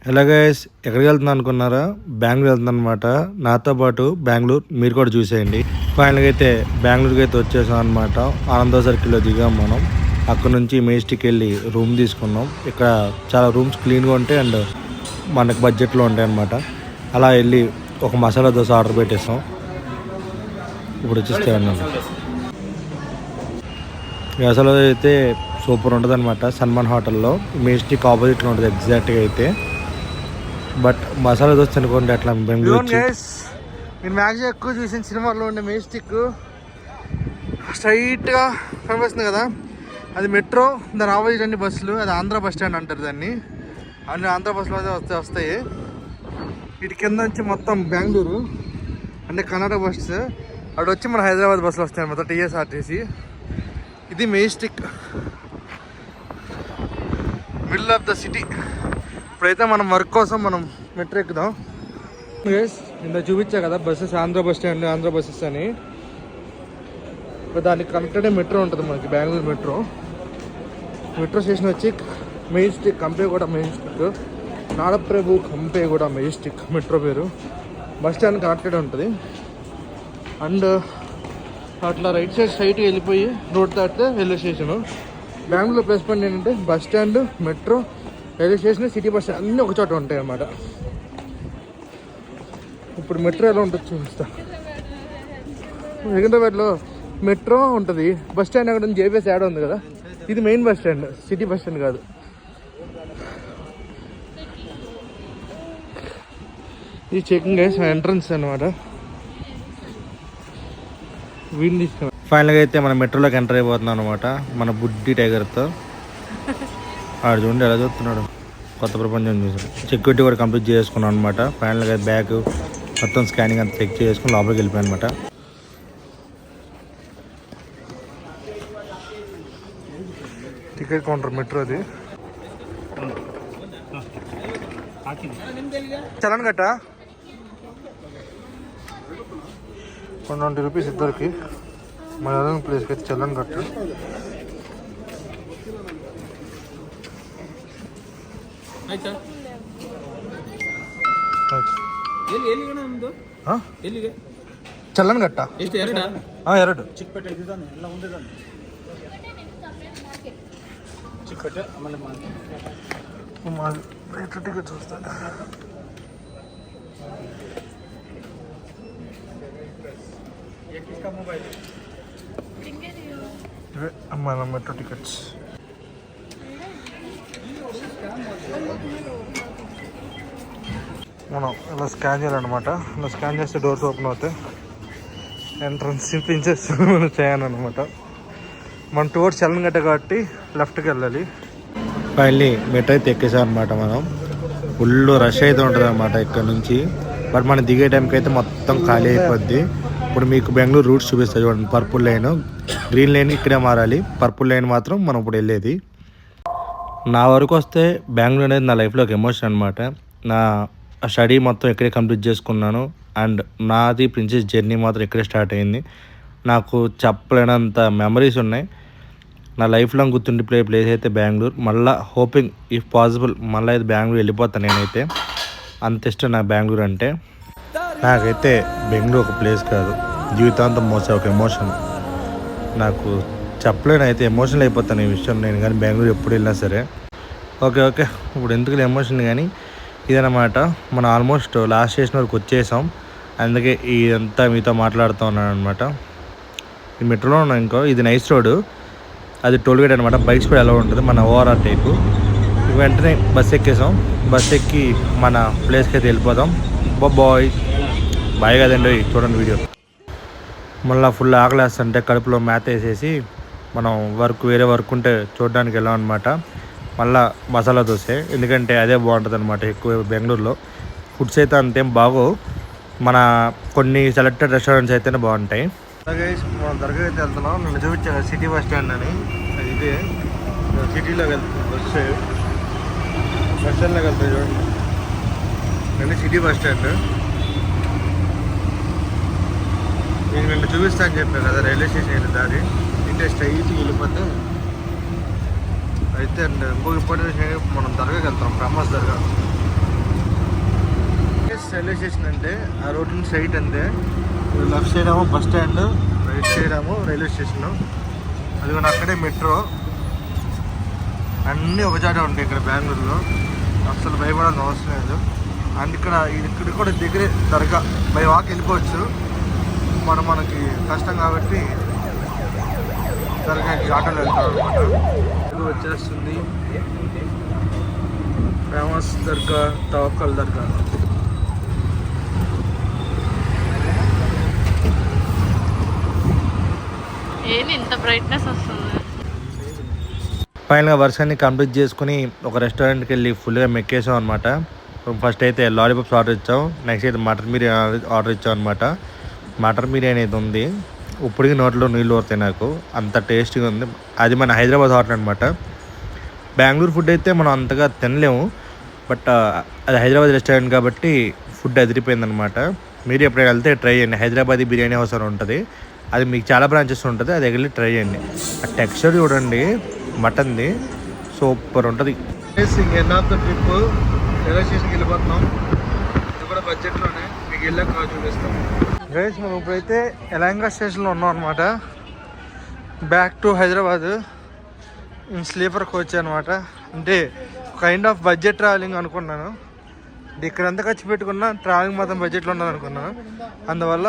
ఎలా గైస్, ఎక్కడికి వెళ్తున్నా అనుకున్నారా? బెంగళూరు వెళ్తున్నా అనమాట. నాతో పాటు బెంగళూరు మీరు కూడా చూసేయండి. ఫైనల్గా అయితే బెంగళూరుకి అయితే వచ్చేసాం అనమాట. ఆనంద సర్కిల్లో దిగాం మనం. అక్కడ నుంచి మెజెస్టిక్ వెళ్ళి రూమ్ తీసుకున్నాం. ఇక్కడ చాలా రూమ్స్ క్లీన్గా ఉంటాయి అండ్ మనకు బడ్జెట్లో ఉంటాయి అనమాట. అలా వెళ్ళి ఒక మసాలా దోశ ఆర్డర్ పెట్టేసాం. ఇప్పుడు వచ్చేస్తే అన్నాను. అసలు అయితే సూపర్ ఉంటుంది అనమాట. సన్మాన్ హోటల్లో మెజెస్టిక్ ఆపోజిట్లో ఉంటుంది ఎగ్జాక్ట్గా అయితే. బట్ మసాలా దోశ అనుకోండి అట్లా బెంగళూరు. నేను మ్యాక్సిమం ఎక్కువ చూసిన సినిమాలో ఉండే మెజెస్టిక్ స్ట్రైట్గా కనిపిస్తుంది కదా, అది మెట్రో. దాని ఆపోజిట్ అన్ని బస్సులు, అది ఆంధ్ర బస్ స్టాండ్ అంటారు దాన్ని. అన్ని ఆంధ్ర బస్సులు అయితే వస్తాయి. వీటి కింద నుంచి మొత్తం బెంగళూరు అంటే కర్ణాటక బస్సు. అక్కడ వచ్చి మన హైదరాబాద్ బస్సులు వస్తాయి అనమాట, టీఎస్ఆర్టీసీ. ఇది Majestic, middle of the city. ఇప్పుడైతే మనం వర్క్ కోసం మనం మెట్రో ఎక్కుదాం. ఇంత చూపించా కదా buses, Andhra bus stand, Andhra buses అని. దానికి కనెక్టెడ్ మెట్రో ఉంటుంది మనకి, బెంగళూరు మెట్రో. మెట్రో స్టేషన్ వచ్చి మెజెస్టిక్, కంపేగూడ మెజెస్టిక్, నాడప్రభు కంపేగూడ మెజెస్టిక్ మెట్రో పేరు. బస్ స్టాండ్ కనెక్టెడ్ ఉంటుంది. అండ్ అట్లా రైట్ సైడ్ స్ట్రైట్గా వెళ్ళిపోయి రోడ్ దాటితే railway station. Bengaluru plus point ఏంటంటే bus stand, metro, railway station, city bus stand అన్నీ ఒక చోట ఉంటాయి అన్నమాట. ఇప్పుడు మెట్రో ఎలా ఉంటుంది చూపిస్తా. సికింద్రాబాద్లో మెట్రో ఉంటుంది, బస్ స్టాండ్ అక్కడ జేపీఎస్ యాడ్ ఉంది కదా, ఇది main bus stand, city bus stand కాదు. ఇది చెకింగ్ ఎంట్రన్స్ అనమాట. వీడిని తీసుకున్నాం. ఫైనల్గా అయితే మనం మెట్రోలోకి ఎంటర్ అయిపోతున్నాం అనమాట, మన బుడ్డి టైగర్తో. ఆడు చూడండి ఎలా చూస్తున్నాడు, కొత్త ప్రపంచం చూసాడు. సెక్యూరిటీ కూడా కంప్లీట్ చేసుకున్నాం అనమాట. ఫైనల్గా బ్యాగ్ మొత్తం స్కానింగ్ అంతా చెక్ చేసుకుని లోపలికి వెళ్ళిపోయాను అనమాట. Ticket counter మెట్రోది. చలాన్ కట్ట 120 రూపీస్ ఇద్దరికి. మన ప్లేస్కి అయితే చలాన్ కట్ట. ಚಲ್ಲನ್ ಗಟ್ಟ ಎರಡು ಟಿಕೆಟ್ మన మెట్రో టికెట్స్. మనం ఇలా స్కాన్ చేయాలన్నమాట. ఇలా స్కాన్ చేస్తే డోర్స్ ఓపెన్ అవుతాయి. ఎంట్రన్స్ పించెస్ మనం చేయాలన్నమాట. మన టూర్స్ చల్లగట్ట కాబట్టి లెఫ్ట్కి వెళ్ళాలి. ఫైనల్లీ మెట్రో అయితే ఎక్కేసాం అనమాట. మనం ఫుల్ రష్ అయితే ఉంటుంది అనమాట ఇక్కడ నుంచి. బట్ మనం దిగే టైంకి అయితే మొత్తం ఖాళీ అయిపోద్ది. ఇప్పుడు మీకు బెంగళూరు రూట్స్ చూపిస్తుంది చూడండి. పర్పుల్ లైన్, గ్రీన్ లైన్ ఇక్కడే మారాలి, పర్పుల్ లైన్ మాత్రం మనం ఇప్పుడు వెళ్ళేది. నా వరకు వస్తే బెంగళూరు అనేది నా లైఫ్లో ఒక ఎమోషన్ అనమాట. నా స్టడీ మొత్తం ఇక్కడే కంప్లీట్ చేసుకున్నాను అండ్ నాది ప్రిన్సెస్ జర్నీ మాత్రం ఇక్కడే స్టార్ట్ అయింది. నాకు చెప్పలేనంత మెమరీస్ ఉన్నాయి. నా లైఫ్ లాంగ్ గుర్తుండిపోయే ప్లేస్ అయితే బెంగళూరు. మళ్ళీ హోపింగ్ ఇఫ్ పాసిబుల్ మళ్ళీ అయితే బెంగళూరు వెళ్ళిపోతాను నేనైతే. అంత ఇష్టం నాకు బెంగళూరు అంటే. నాకైతే బెంగళూరు ఒక ప్లేస్ కాదు, జీవితాంతం మోసే ఒక ఎమోషన్. నాకు చెప్పలేను, అయితే ఎమోషనల్ అయిపోతాను ఈ విషయం నేను కానీ బెంగళూరు ఎప్పుడు వెళ్ళినా సరే. ఓకే ఇప్పుడు ఎందుకు ఎమోషన్ కానీ ఇదన్నమాట. మనం ఆల్మోస్ట్ లాస్ట్ స్టేషన్ వరకు వచ్చేసాం. అందుకే ఇదంతా మీతో మాట్లాడుతూ ఉన్నాను అనమాట. ఈ మెట్రోలో ఉన్నాం. ఇంకో ఇది నైస్ రోడ్, అది టోల్గేట్ అనమాట. బైక్స్ కూడా ఎలా ఉంటుంది మన ఓఆర్ఆర్ టైపు. వెంటనే బస్ ఎక్కేసాం. బస్ ఎక్కి మన ప్లేస్కి అయితే వెళ్ళిపోతాం. బాయ్ కదండి, చూడండి వీడియో. మళ్ళీ ఫుల్ ఆకలేస్తుంటే కడుపులో మేత వేసేసి మనం వేరే వర్క్ ఉంటే చూడడానికి వెళ్ళాం అనమాట. మళ్ళీ మసాలా దోశ, ఎందుకంటే అదే బాగుంటుంది అనమాట. ఎక్కువ బెంగళూరులో ఫుడ్స్ అయితే అంతేం బాగోవు, మన కొన్ని సెలెక్టెడ్ రెస్టారెంట్స్ అయితేనే బాగుంటాయి. మనం దర్గా అయితే వెళ్తున్నాం. నేను చూపించాను సిటీ బస్ స్టాండ్ అని, అది ఇదే. సిటీలోకి వెళ్తుంది బస్సు స్టాండ్లోకి వెళ్తాయి చూడండి. అంటే సిటీ బస్ స్టాండ్. నేను నిన్న చూపిస్తాను చెప్పాను కదా రైల్వే స్టేషన్ వెళ్ళి దారి. ఇంటే స్ట్రైట్కి వెళ్ళిపోతే అయితే ఇంకొక ఇంపార్టెంట్ విషయం, మనం దర్గాకి వెళ్తాం, బ్రహ్మస్ దర్గా. రైల్వే స్టేషన్ అంటే ఆ రోడ్ నుంచి స్ట్రైట్ అంతే. లెఫ్ట్ సైడ్ ఏమో బస్ స్టాండ్, రైట్ సైడ్ ఏమో రైల్వే స్టేషన్. అది కూడా అక్కడే మెట్రో. అన్నీ ఒక చాటే ఉంటాయి ఇక్కడ బెంగళూరులో, అసలు భయపడాల్సిన అవసరం లేదు. అండ్ ఇక్కడ కూడా దగ్గరే దర్గా, బై వాక్ వెళ్ళిపోవచ్చు. మనకి కష్టం కాబట్టి దర్గాకి ఆటోలో వెళ్తాం అనమాట. ఇది వచ్చేస్తుంది ఫేమస్ దర్గా, తవక్కల్ దర్గా. ఇంత బ్రైట్నెస్ వస్తుంది. ఫైనల్గా వర్షాన్ని కంప్లీట్ చేసుకుని ఒక రెస్టారెంట్కి వెళ్ళి ఫుల్గా మెక్కేసాం అనమాట. ఫస్ట్ అయితే లాలీపాప్స్ ఆర్డర్ ఇచ్చాం, నెక్స్ట్ అయితే మటన్ బిర్యానీ ఆర్డర్ ఇచ్చాం అనమాట. మటన్ బిర్యానీ అయితే ఉంది, ఇప్పటికీ నోట్లో నీళ్ళు ఊరుతాయి నాకు, అంత టేస్టీగా ఉంది. అది మన హైదరాబాద్ హోటల్ అనమాట. బెంగళూరు ఫుడ్ అయితే మనం అంతగా తినలేము, బట్ అది హైదరాబాద్ రెస్టారెంట్ కాబట్టి ఫుడ్ అదిరిపోయిందనమాట. మీరు ఎప్పుడైనా వెళ్తే ట్రై చేయండి. హైదరాబాదీ బిర్యానీ హౌస్ అని ఉంటుంది, అది మీకు చాలా బ్రాంచెస్ ఉంటుంది, అది వెళ్ళి ట్రై చేయండి. ఆ టెక్స్చర్ చూడండి మటన్ది, సూపర్ ఉంటుంది. End of the trip railway స్టేషన్కి వెళ్ళిపోతున్నాం. ఇది కూడా బడ్జెట్లోనే, మీకు వెళ్ళాక చూపిస్తాం. గైస్ మనం ఇప్పుడైతే ఎలాంగా స్టేషన్లో ఉన్నాం అనమాట. Back to Hyderabad sleeper coach అనమాట. అంటే కైండ్ ఆఫ్ బడ్జెట్ ట్రావెలింగ్ అనుకున్నాను. ఇక్కడ ఎంత ఖర్చు పెట్టుకున్నా ట్రావెలింగ్ మాత్రం బడ్జెట్లో ఉన్నది అనుకున్నాను. అందువల్ల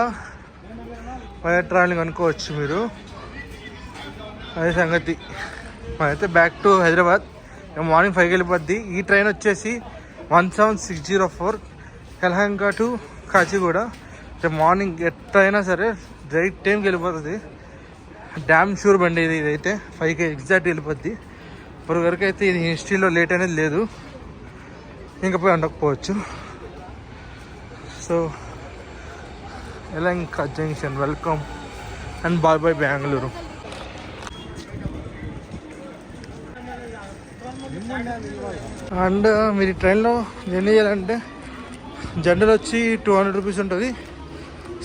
బడ్జెట్ ట్రావెలింగ్ అనుకోవచ్చు మీరు. అదే సంగతి. అయితే బ్యాక్ టు హైదరాబాద్ మార్నింగ్ 5కి వెళ్ళిపోద్ది. ఈ ట్రైన్ వచ్చేసి 17604 యలహంక టు కాచిగూడ. మార్నింగ్ ఎట్లయినా సరే రైట్ టైంకి వెళ్ళిపోతుంది. డ్యామ్ షూర్ బండి ఇదైతే 5కి ఎగ్జాక్ట్ వెళ్ళిపోద్ది. ఇప్పుడు వరకు అయితే ఇది హిస్టరీలో లేట్ అనేది లేదు, ఇంకా పోయి ఉండకపోవచ్చు. So Yalahanka junction, welcome and bye bye Bengaluru. And మీరు ట్రైన్లో జర్నీ చేయాలంటే జనరల్ వచ్చి 200 రూపీస్ ఉంటుంది,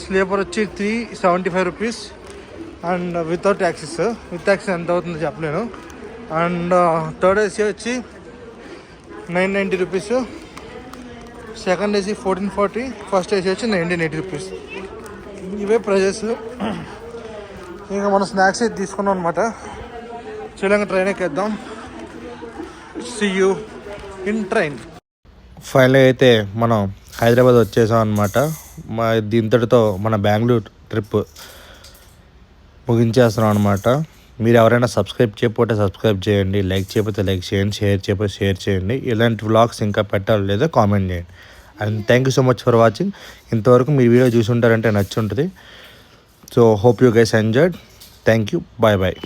స్లీపర్ వచ్చి 375 rupees, and without taxes. With taxes ఎంత అవుతుందో చెప్పలేను. అండ్ థర్డ్ ఏసీ వచ్చి 990 rupees, second AC 1440, first AC వచ్చి 1980 రూపీస్. ఇవే ప్రైజెస్. ఇంకా మనం స్నాక్స్ అయితే తీసుకున్నాం అనమాట. Sri Lanka train ఎక్కేద్దాం. See you in train. Final అయితే మనం హైదరాబాద్ వచ్చేసాం అనమాట. దీంతటితో మన బెంగళూరు ట్రిప్ ముగించేస్తున్నాం అనమాట. మీరు ఎవరైనా సబ్స్క్రైబ్ చేయకపోతే సబ్స్క్రైబ్ చేయండి, లైక్ చేయకపోతే లైక్ చేయండి, షేర్ చేయకపోతే షేర్ చేయండి. ఇలాంటి వ్లాగ్స్ ఇంకా పెట్టాలి లేదా కామెంట్ చేయండి. And thank you so much for watching. ఇంతవరకు మీరు వీడియో చూసి ఉంటారంటే నచ్చి ఉంటుంది. So hope you guys enjoyed. Thank you. Bye bye.